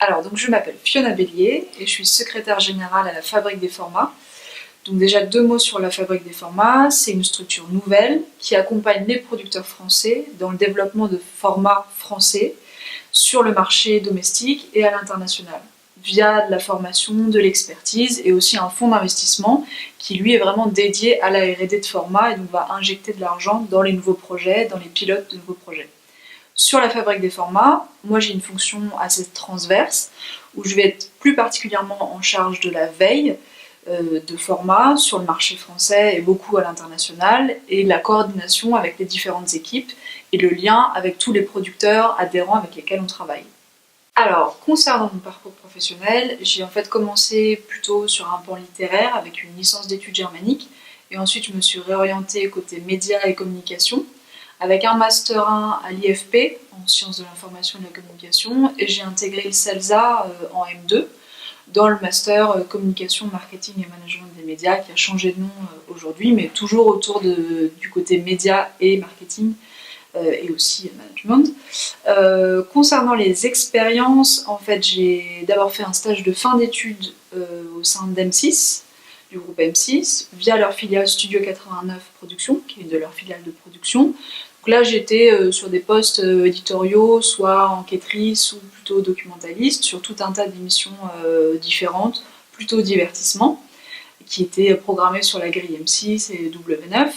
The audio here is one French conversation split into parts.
Alors, donc je m'appelle Fiona Bélier et je suis secrétaire générale à la Fabrique des Formats. Donc déjà 2 mots sur la Fabrique des Formats, c'est une structure nouvelle qui accompagne les producteurs français dans le développement de formats français sur le marché domestique et à l'international, via de la formation, de l'expertise et aussi un fonds d'investissement qui lui est vraiment dédié à la R&D de format et donc va injecter de l'argent dans les nouveaux projets, dans les pilotes de nouveaux projets. Sur la Fabrique des Formats, moi j'ai une fonction assez transverse où je vais être plus particulièrement en charge de la veille de formats sur le marché français et beaucoup à l'international et la coordination avec les différentes équipes et le lien avec tous les producteurs adhérents avec lesquels on travaille. Alors, concernant mon parcours professionnel, j'ai en fait commencé plutôt sur un pan littéraire avec une licence d'études germaniques et ensuite je me suis réorientée côté médias et communication avec un Master 1 à l'IFP en sciences de l'information et de la communication et j'ai intégré le CELSA en M2 dans le Master communication, marketing et management des médias qui a changé de nom aujourd'hui mais toujours autour du côté médias et marketing et aussi management. Concernant les expériences, en fait j'ai d'abord fait un stage de fin d'études au sein d'M6, du groupe M6, via leur filiale Studio 89 Production, qui est une de leurs filiales de production. Donc là j'étais sur des postes éditoriaux, soit enquêtrice ou plutôt documentaliste, sur tout un tas d'émissions différentes, plutôt divertissement, qui étaient programmées sur la grille M6 et W9.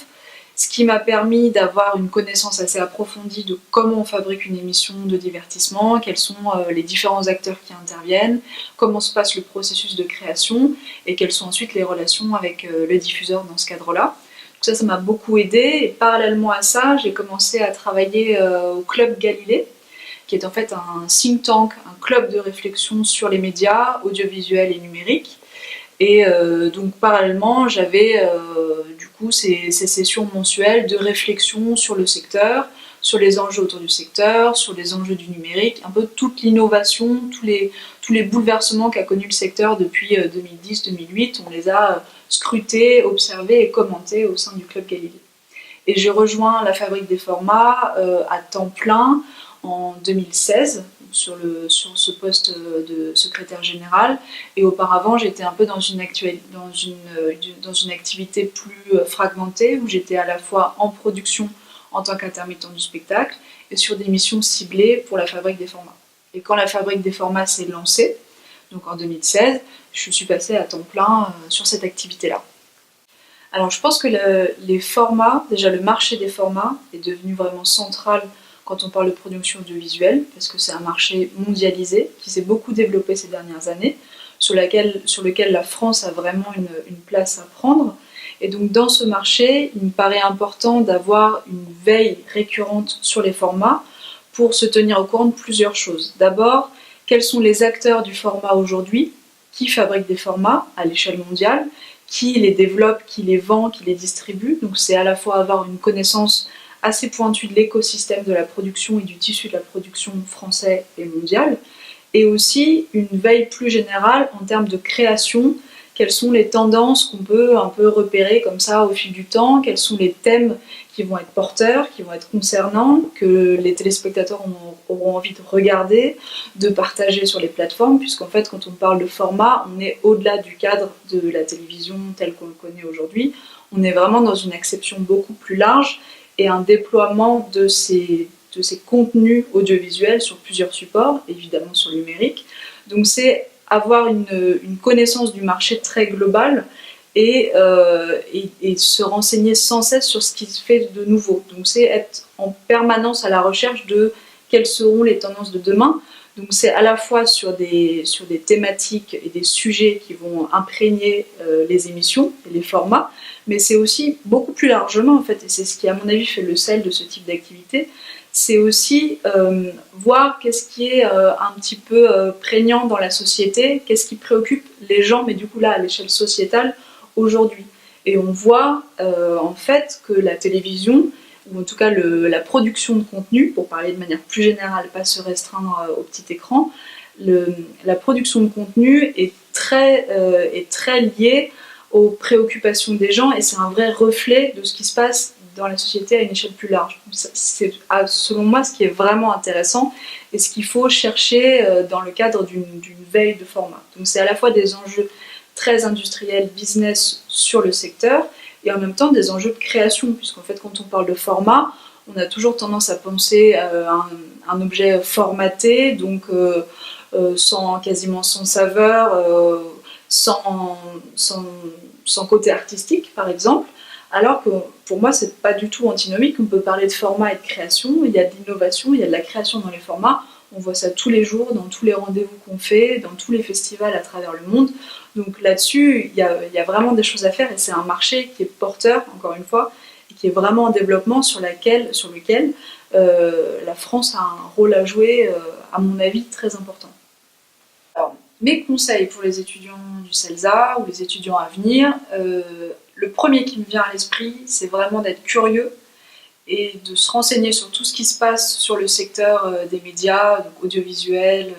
Ce qui m'a permis d'avoir une connaissance assez approfondie de comment on fabrique une émission de divertissement, quels sont les différents acteurs qui interviennent, comment se passe le processus de création et quelles sont ensuite les relations avec le diffuseur dans ce cadre-là. Donc ça m'a beaucoup aidé et parallèlement à ça, j'ai commencé à travailler au Club Galilée, qui est en fait un think tank, un club de réflexion sur les médias audiovisuels et numériques. Et donc parallèlement, j'avais du coup ces sessions mensuelles de réflexion sur le secteur, sur les enjeux autour du secteur, sur les enjeux du numérique, un peu toute l'innovation, tous les bouleversements qu'a connu le secteur depuis 2010-2008, on les a scrutés, observés et commentés au sein du Club Galilée. Et j'ai rejoint la Fabrique des Formats à temps plein en 2016, sur ce poste de secrétaire général et auparavant j'étais un peu dans une activité plus fragmentée où j'étais à la fois en production en tant qu'intermittent du spectacle et sur des missions ciblées pour la Fabrique des Formats. Et quand la Fabrique des Formats s'est lancée, donc en 2016, je suis passée à temps plein sur cette activité-là. Alors je pense que les formats, déjà le marché des formats est devenu vraiment central quand on parle de production audiovisuelle, parce que c'est un marché mondialisé qui s'est beaucoup développé ces dernières années, sur lequel la France a vraiment une place à prendre. Et donc dans ce marché, il me paraît important d'avoir une veille récurrente sur les formats pour se tenir au courant de plusieurs choses. D'abord, quels sont les acteurs du format aujourd'hui, qui fabriquent des formats à l'échelle mondiale, qui les développe, qui les vend, qui les distribue. Donc c'est à la fois avoir une connaissance assez pointue de l'écosystème de la production et du tissu de la production français et mondial, et aussi une veille plus générale en termes de création, quelles sont les tendances qu'on peut un peu repérer comme ça au fil du temps, quels sont les thèmes qui vont être porteurs, qui vont être concernants, que les téléspectateurs auront envie de regarder, de partager sur les plateformes, puisqu'en fait quand on parle de format, on est au-delà du cadre de la télévision telle qu'on le connaît aujourd'hui, on est vraiment dans une acception beaucoup plus large et un déploiement de ces contenus audiovisuels sur plusieurs supports, évidemment sur le numérique. Donc c'est avoir une connaissance du marché très globale et se renseigner sans cesse sur ce qui se fait de nouveau. Donc c'est être en permanence à la recherche de quelles seront les tendances de demain. Donc c'est à la fois sur des thématiques et des sujets qui vont imprégner les émissions et les formats, mais c'est aussi beaucoup plus largement en fait, et c'est ce qui à mon avis fait le sel de ce type d'activité, c'est aussi voir qu'est-ce qui est un petit peu prégnant dans la société, qu'est-ce qui préoccupe les gens, mais du coup là à l'échelle sociétale aujourd'hui. Et on voit en fait que la télévision, ou en tout cas la production de contenu, pour parler de manière plus générale, pas se restreindre au petit écran, la production de contenu est très liée aux préoccupations des gens et c'est un vrai reflet de ce qui se passe dans la société à une échelle plus large. C'est selon moi ce qui est vraiment intéressant et ce qu'il faut chercher dans le cadre d'une veille de format. Donc c'est à la fois des enjeux très industriels, business sur le secteur, et en même temps des enjeux de création, puisqu'en fait quand on parle de format, on a toujours tendance à penser à un objet formaté, donc quasiment sans saveur, sans côté artistique par exemple, alors que pour moi c'est pas du tout antinomique. On peut parler de format et de création, il y a de l'innovation, il y a de la création dans les formats, on voit ça tous les jours, dans tous les rendez-vous qu'on fait, dans tous les festivals à travers le monde. Donc là-dessus, il y a vraiment des choses à faire et c'est un marché qui est porteur, encore une fois, et qui est vraiment en développement sur lequel la France a un rôle à jouer, à mon avis, très important. Alors, mes conseils pour les étudiants du CELSA ou les étudiants à venir, le premier qui me vient à l'esprit, c'est vraiment d'être curieux et de se renseigner sur tout ce qui se passe sur le secteur des médias, donc audiovisuel,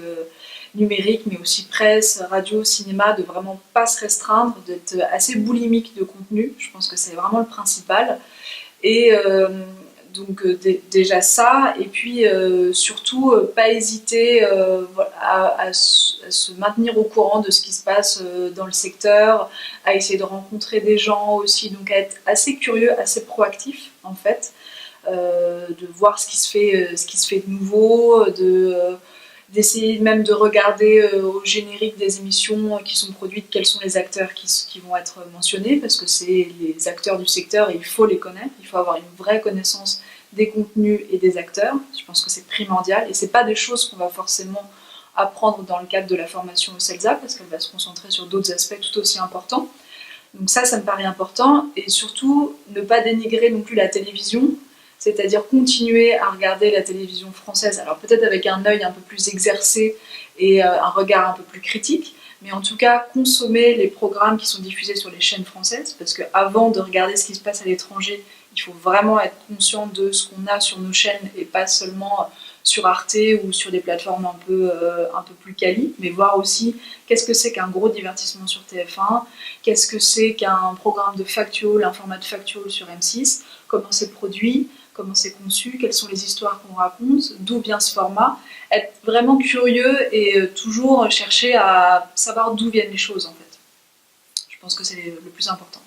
numérique, mais aussi presse, radio, cinéma, de vraiment pas se restreindre, d'être assez boulimique de contenu. Je pense que c'est vraiment le principal. Et donc déjà ça, et puis surtout pas hésiter à se maintenir au courant de ce qui se passe dans le secteur, à essayer de rencontrer des gens aussi, donc à être assez curieux, assez proactif en fait, de voir ce qui se fait de nouveau, d'essayer même de regarder au générique des émissions qui sont produites quels sont les acteurs qui vont être mentionnés, parce que c'est les acteurs du secteur et il faut les connaître, il faut avoir une vraie connaissance des contenus et des acteurs. Je pense que c'est primordial et c'est pas des choses qu'on va forcément apprendre dans le cadre de la formation au CELSA parce qu'elle va se concentrer sur d'autres aspects tout aussi importants. Donc ça me paraît important, et surtout ne pas dénigrer non plus la télévision, c'est-à-dire continuer à regarder la télévision française, alors peut-être avec un œil un peu plus exercé et un regard un peu plus critique, mais en tout cas consommer les programmes qui sont diffusés sur les chaînes françaises, parce qu'avant de regarder ce qui se passe à l'étranger, il faut vraiment être conscient de ce qu'on a sur nos chaînes et pas seulement sur Arte ou sur des plateformes un peu plus quali, mais voir aussi qu'est-ce que c'est qu'un gros divertissement sur TF1, qu'est-ce que c'est qu'un programme de factual, un format de factual sur M6, comment c'est produit, comment c'est conçu, quelles sont les histoires qu'on raconte, d'où vient ce format, être vraiment curieux et toujours chercher à savoir d'où viennent les choses en fait. Je pense que c'est le plus important.